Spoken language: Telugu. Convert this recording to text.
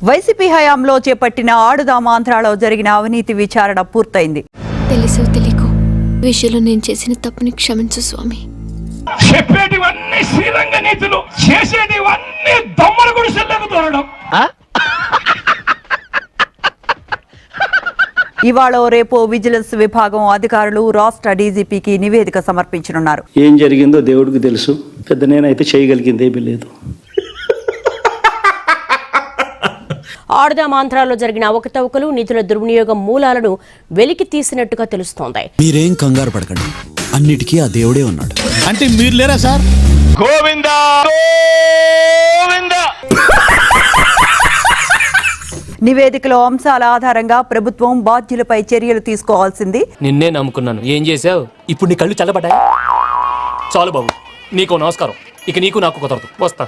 వైసీపీ హయాంలో చేపట్టిన ఆడుదామాంధ్రాలో జరిగిన అవినీతి విచారణ పూర్తయింది. తెలుసో తెలియకో విషయంలో నేను చేసిన తప్పుని క్షమించు స్వామి. చెప్పేటివన్నీ శ్రీరంగ నీతులు, చేసేటివన్నీ దొమ్మల గుడిసెల్లోకి దూరడం. ఇవాళ రేపు విజిలెన్స్ విభాగం అధికారులు రాష్ట్ర డీజీపీకి నివేదిక సమర్పించనున్నారు. ఏం జరిగిందో దేవుడికి తెలుసు, పెద్ద నేనైతే చేయగలిగింది ఏమీ లేదు. ఆడుదామాంధ్రాలో జరిగిన అవకతవకలు, నిధుల దుర్వినియోగం మూలాలను వెలికి తీసినట్టుగా తెలుస్తోంది. మీరేం కంగారు పడకండి, అన్నిటికీ ఆ దేవుడే ఉన్నాడు. అంటే మీరు లేరా సార్? గోవిందా గోవిందా. నివేదికలో అంశాల ఆధారంగా ప్రభుత్వం బాధ్యులపై చర్యలు తీసుకోవాల్సింది. నిన్నే నమ్ముకున్నాను, ఏం చేసావు? ఇప్పుడు నీ కళ్ళు చల్లబడ్డాయి. చాలు బాబు, నీకు నమస్కారం. ఇక నీకు నాకు కుదరదు, వస్తా.